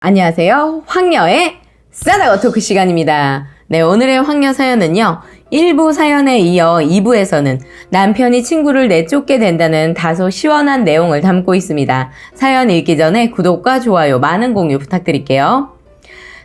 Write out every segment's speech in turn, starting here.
안녕하세요. 황녀의 싸다고 토크 시간입니다. 네, 오늘의 황녀 사연은요. 1부 사연에 이어 2부에서는 남편이 친구를 내쫓게 된다는 다소 시원한 내용을 담고 있습니다. 사연 읽기 전에 구독과 좋아요, 많은 공유 부탁드릴게요.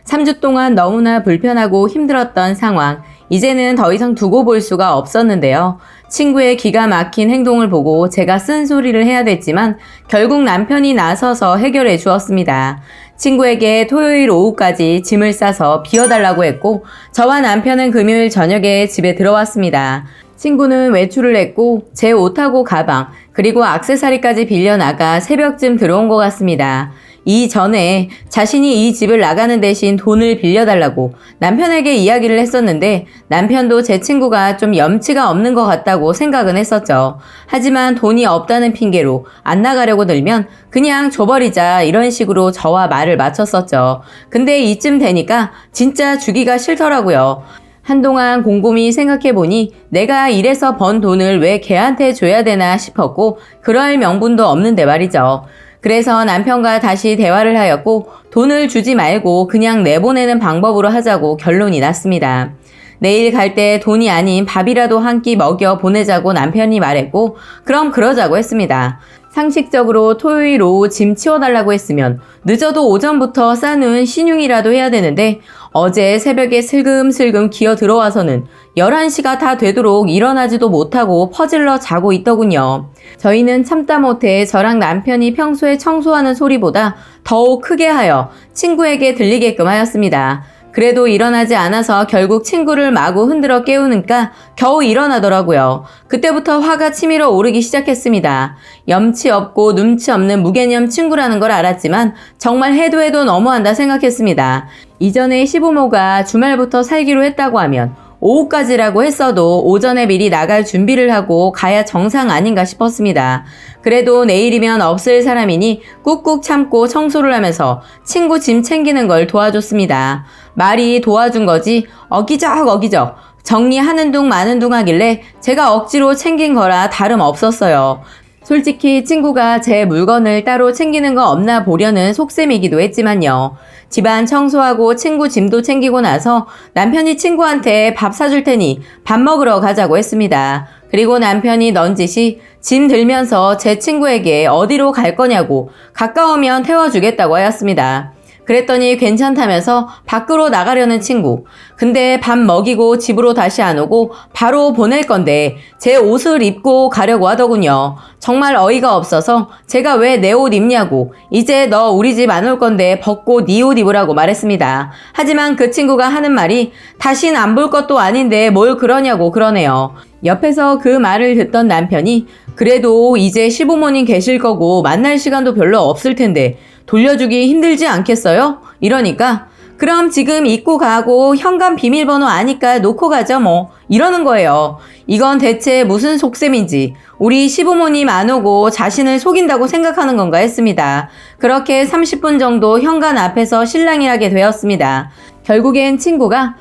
3주 동안 너무나 불편하고 힘들었던 상황. 이제는 더 이상 두고 볼 수가 없었는데요. 친구의 기가 막힌 행동을 보고 제가 쓴소리를 해야 됐지만 결국 남편이 나서서 해결해 주었습니다. 친구에게 토요일 오후까지 짐을 싸서 비워달라고 했고 저와 남편은 금요일 저녁에 집에 들어왔습니다. 친구는 외출을 했고 제 옷하고 가방 그리고 액세서리까지 빌려나가 새벽쯤 들어온 것 같습니다. 이전에 자신이 이 집을 나가는 대신 돈을 빌려달라고 남편에게 이야기를 했었는데 남편도 제 친구가 좀 염치가 없는 것 같다고 생각은 했었죠. 하지만 돈이 없다는 핑계로 안 나가려고 들면 그냥 줘버리자 이런 식으로 저와 말을 맞췄었죠. 근데 이쯤 되니까 진짜 주기가 싫더라고요. 한동안 곰곰이 생각해보니 내가 일해서 번 돈을 왜 걔한테 줘야 되나 싶었고 그럴 명분도 없는데 말이죠. 그래서 남편과 다시 대화를 하였고 돈을 주지 말고 그냥 내보내는 방법으로 하자고 결론이 났습니다. 내일 갈 때 돈이 아닌 밥이라도 한 끼 먹여 보내자고 남편이 말했고 그럼 그러자고 했습니다. 상식적으로 토요일 오후 짐 치워달라고 했으면 늦어도 오전부터 싸놓은 신용이라도 해야 되는데 어제 새벽에 슬금슬금 기어 들어와서는 11시가 다 되도록 일어나지도 못하고 퍼질러 자고 있더군요. 저희는 참다 못해 저랑 남편이 평소에 청소하는 소리보다 더욱 크게 하여 친구에게 들리게끔 하였습니다. 그래도 일어나지 않아서 결국 친구를 마구 흔들어 깨우니까 겨우 일어나더라고요. 그때부터 화가 치밀어 오르기 시작했습니다. 염치 없고 눈치 없는 무개념 친구라는 걸 알았지만 정말 해도 너무한다 생각했습니다. 이전에 시부모가 주말부터 살기로 했다고 하면 오후까지라고 했어도 오전에 미리 나갈 준비를 하고 가야 정상 아닌가 싶었습니다. 그래도 내일이면 없을 사람이니 꾹꾹 참고 청소를 하면서 친구 짐 챙기는 걸 도와줬습니다. 말이 도와준 거지 어기적 정리하는 둥 마는 둥 하길래 제가 억지로 챙긴 거라 다름없었어요. 솔직히 친구가 제 물건을 따로 챙기는 거 없나 보려는 속셈이기도 했지만요. 집안 청소하고 친구 짐도 챙기고 나서 남편이 친구한테 밥 사줄 테니 밥 먹으러 가자고 했습니다. 그리고 남편이 넌지시 짐 들면서 제 친구에게 어디로 갈 거냐고 가까우면 태워주겠다고 하였습니다. 그랬더니 괜찮다면서 밖으로 나가려는 친구. 근데 밥 먹이고 집으로 다시 안 오고 바로 보낼 건데 제 옷을 입고 가려고 하더군요. 정말 어이가 없어서 제가 왜 내 옷 입냐고 이제 너 우리 집 안 올 건데 벗고 네 옷 입으라고 말했습니다. 하지만 그 친구가 하는 말이 다신 안 볼 것도 아닌데 뭘 그러냐고 그러네요. 옆에서 그 말을 듣던 남편이 그래도 이제 시부모님 계실 거고 만날 시간도 별로 없을 텐데 돌려주기 힘들지 않겠어요? 이러니까 그럼 지금 입고 가고 현관 비밀번호 아니까 놓고 가죠 뭐 이러는 거예요. 이건 대체 무슨 속셈인지 우리 시부모님 안 오고 자신을 속인다고 생각하는 건가 했습니다. 그렇게 30분 정도 현관 앞에서 실랑이하게 되었습니다. 결국엔 친구가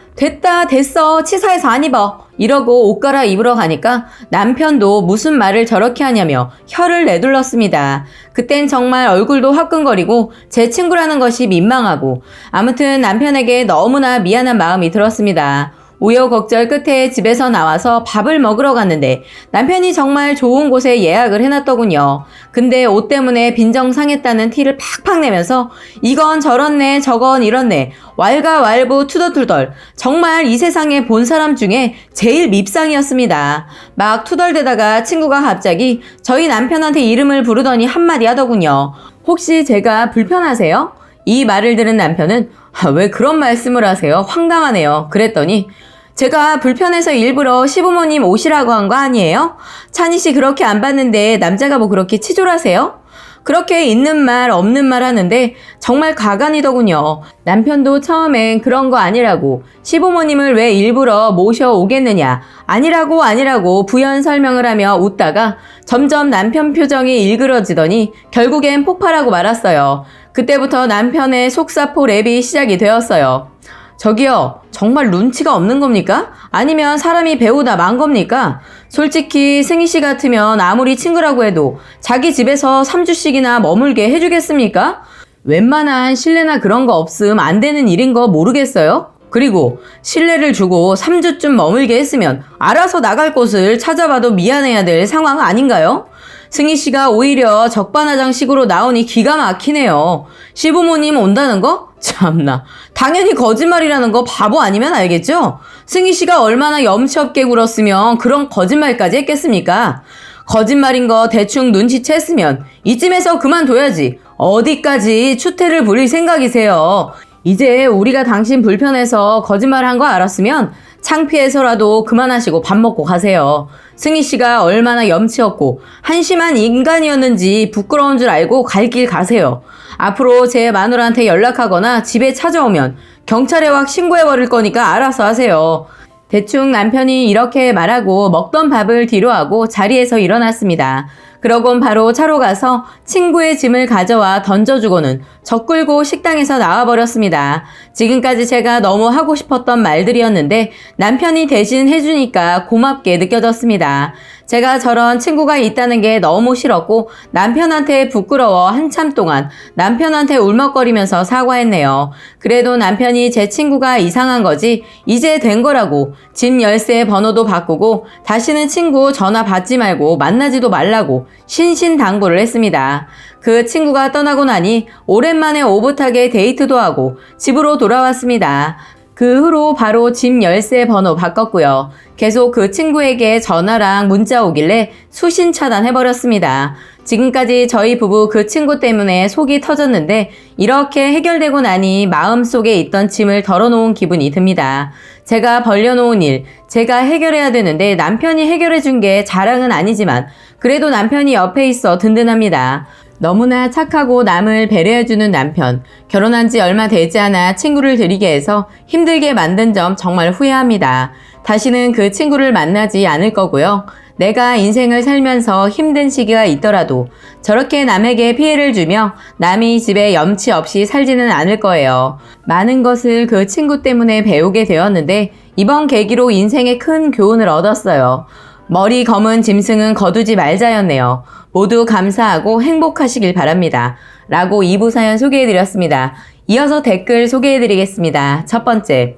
됐어 치사해서 안 입어 이러고 옷 갈아입으러 가니까 남편도 무슨 말을 저렇게 하냐며 혀를 내둘렀습니다. 그땐 정말 얼굴도 화끈거리고 제 친구라는 것이 민망하고 아무튼 남편에게 너무나 미안한 마음이 들었습니다. 우여곡절 끝에 집에서 나와서 밥을 먹으러 갔는데 남편이 정말 좋은 곳에 예약을 해놨더군요. 근데 옷 때문에 빈정상했다는 티를 팍팍 내면서 이건 저렇네 저건 이렇네 왈가왈부 투덜투덜 정말 이 세상에 본 사람 중에 제일 밉상이었습니다. 막 투덜대다가 친구가 갑자기 저희 남편한테 이름을 부르더니 한마디 하더군요. 혹시 제가 불편하세요? 이 말을 들은 남편은 왜 그런 말씀을 하세요? 황당하네요. 그랬더니 제가 불편해서 일부러 시부모님 오시라고 한 거 아니에요? 찬희 씨 그렇게 안 봤는데 남자가 뭐 그렇게 치졸하세요? 그렇게 있는 말 없는 말 하는데 정말 가관이더군요. 남편도 처음엔 그런 거 아니라고 시부모님을 왜 일부러 모셔오겠느냐 아니라고 부연 설명을 하며 웃다가 점점 남편 표정이 일그러지더니 결국엔 폭발하고 말았어요. 그때부터 남편의 속사포 랩이 시작이 되었어요. 저기요, 정말 눈치가 없는 겁니까? 아니면 사람이 배우다 만 겁니까? 솔직히 승희 씨 같으면 아무리 친구라고 해도 자기 집에서 3주씩이나 머물게 해주겠습니까? 웬만한 신뢰나 그런 거 없음 안 되는 일인 거 모르겠어요? 그리고 신뢰를 주고 3주쯤 머물게 했으면 알아서 나갈 곳을 찾아봐도 미안해야 될 상황 아닌가요? 승희 씨가 오히려 적반하장식으로 나오니 기가 막히네요. 시부모님 온다는 거? 참나. 당연히 거짓말이라는 거 바보 아니면 알겠죠? 승희 씨가 얼마나 염치 없게 굴었으면 그런 거짓말까지 했겠습니까? 거짓말인 거 대충 눈치챘으면 이쯤에서 그만둬야지. 어디까지 추태를 부릴 생각이세요? 이제 우리가 당신 불편해서 거짓말한 거 알았으면 창피해서라도 그만하시고 밥 먹고 가세요. 승희 씨가 얼마나 염치 없고 한심한 인간이었는지 부끄러운 줄 알고 갈 길 가세요. 앞으로 제 마누라한테 연락하거나 집에 찾아오면 경찰에 확 신고해버릴 거니까 알아서 하세요. 대충 남편이 이렇게 말하고 먹던 밥을 뒤로 하고 자리에서 일어났습니다. 그러곤 바로 차로 가서 친구의 짐을 가져와 던져주고는 적 끌고 식당에서 나와버렸습니다. 지금까지 제가 너무 하고 싶었던 말들이었는데 남편이 대신 해주니까 고맙게 느껴졌습니다. 제가 저런 친구가 있다는 게 너무 싫었고 남편한테 부끄러워 한참 동안 남편한테 울먹거리면서 사과했네요. 그래도 남편이 제 친구가 이상한 거지 이제 된 거라고 집 열쇠 번호도 바꾸고 다시는 친구 전화 받지 말고 만나지도 말라고 신신당부를 했습니다. 그 친구가 떠나고 나니 오랜만에 오붓하게 데이트도 하고 집으로 돌아왔습니다. 그 후로 바로 집 열쇠 번호 바꿨고요. 계속 그 친구에게 전화랑 문자 오길래 수신 차단해버렸습니다. 지금까지 저희 부부 그 친구 때문에 속이 터졌는데 이렇게 해결되고 나니 마음속에 있던 짐을 덜어놓은 기분이 듭니다. 제가 벌려놓은 일, 제가 해결해야 되는데 남편이 해결해준 게 자랑은 아니지만 그래도 남편이 옆에 있어 든든합니다. 너무나 착하고 남을 배려해주는 남편. 결혼한 지 얼마 되지 않아 친구를 들이게 해서 힘들게 만든 점 정말 후회합니다. 다시는 그 친구를 만나지 않을 거고요. 내가 인생을 살면서 힘든 시기가 있더라도 저렇게 남에게 피해를 주며 남이 집에 염치 없이 살지는 않을 거예요. 많은 것을 그 친구 때문에 배우게 되었는데 이번 계기로 인생에 큰 교훈을 얻었어요. 머리 검은 짐승은 거두지 말자였네요. 모두 감사하고 행복하시길 바랍니다. 라고 2부 사연 소개해드렸습니다. 이어서 댓글 소개해드리겠습니다. 첫 번째.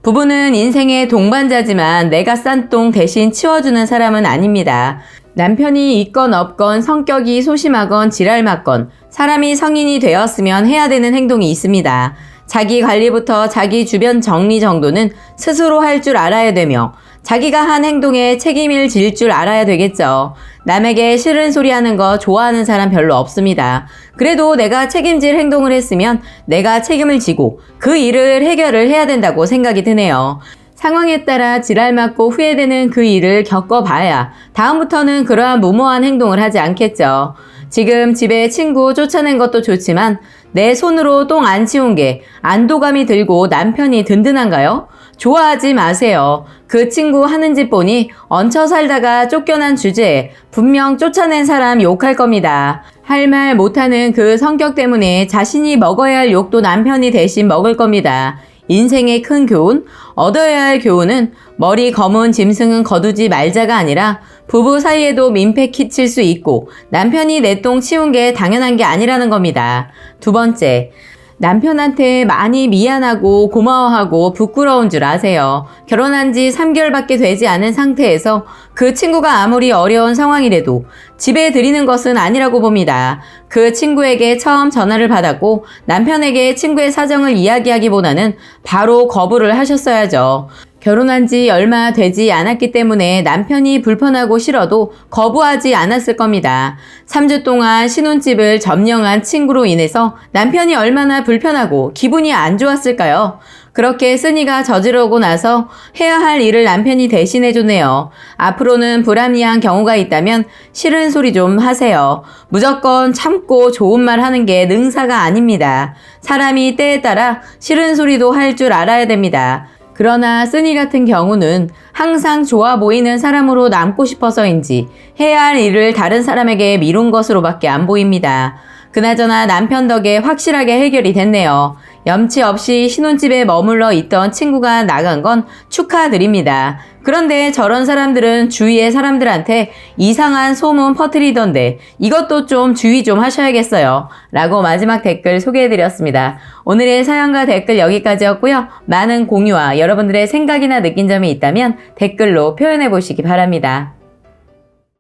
부부는 인생의 동반자지만 내가 싼 똥 대신 치워주는 사람은 아닙니다. 남편이 있건 없건 성격이 소심하건 지랄 맞건 사람이 성인이 되었으면 해야 되는 행동이 있습니다. 자기 관리부터 자기 주변 정리 정도는 스스로 할 줄 알아야 되며 자기가 한 행동에 책임을 질 줄 알아야 되겠죠. 남에게 싫은 소리 하는 거 좋아하는 사람 별로 없습니다. 그래도 내가 책임질 행동을 했으면 내가 책임을 지고 그 일을 해결을 해야 된다고 생각이 드네요. 상황에 따라 지랄 맞고 후회되는 그 일을 겪어봐야 다음부터는 그러한 무모한 행동을 하지 않겠죠. 지금 집에 친구 쫓아낸 것도 좋지만 내 손으로 똥 안 치운 게 안도감이 들고 남편이 든든한가요? 좋아하지 마세요. 그 친구 하는 짓 보니 얹혀 살다가 쫓겨난 주제에 분명 쫓아낸 사람 욕할 겁니다. 할 말 못하는 그 성격 때문에 자신이 먹어야 할 욕도 남편이 대신 먹을 겁니다. 인생의 큰 교훈, 얻어야 할 교훈은 머리 검은 짐승은 거두지 말자가 아니라 부부 사이에도 민폐 끼칠 수 있고 남편이 내 똥 치운 게 당연한 게 아니라는 겁니다. 두 번째, 남편한테 많이 미안하고 고마워하고 부끄러운 줄 아세요. 결혼한 지 3개월밖에 되지 않은 상태에서 그 친구가 아무리 어려운 상황이라도 집에 들이는 것은 아니라고 봅니다. 그 친구에게 처음 전화를 받았고 남편에게 친구의 사정을 이야기하기보다는 바로 거부를 하셨어야죠. 결혼한 지 얼마 되지 않았기 때문에 남편이 불편하고 싫어도 거부하지 않았을 겁니다. 3주 동안 신혼집을 점령한 친구로 인해서 남편이 얼마나 불편하고 기분이 안 좋았을까요? 그렇게 쓴이가 저지르고 나서 해야 할 일을 남편이 대신해줬네요. 앞으로는 불합리한 경우가 있다면 싫은 소리 좀 하세요. 무조건 참고 좋은 말 하는 게 능사가 아닙니다. 사람이 때에 따라 싫은 소리도 할 줄 알아야 됩니다. 그러나 쓴이 같은 경우는 항상 좋아 보이는 사람으로 남고 싶어서인지 해야 할 일을 다른 사람에게 미룬 것으로밖에 안 보입니다. 그나저나 남편 덕에 확실하게 해결이 됐네요. 염치 없이 신혼집에 머물러 있던 친구가 나간 건 축하드립니다. 그런데 저런 사람들은 주위의 사람들한테 이상한 소문 퍼뜨리던데 이것도 좀 주의 좀 하셔야겠어요. 라고 마지막 댓글 소개해드렸습니다. 오늘의 사연과 댓글 여기까지였고요. 많은 공유와 여러분들의 생각이나 느낀 점이 있다면 댓글로 표현해보시기 바랍니다.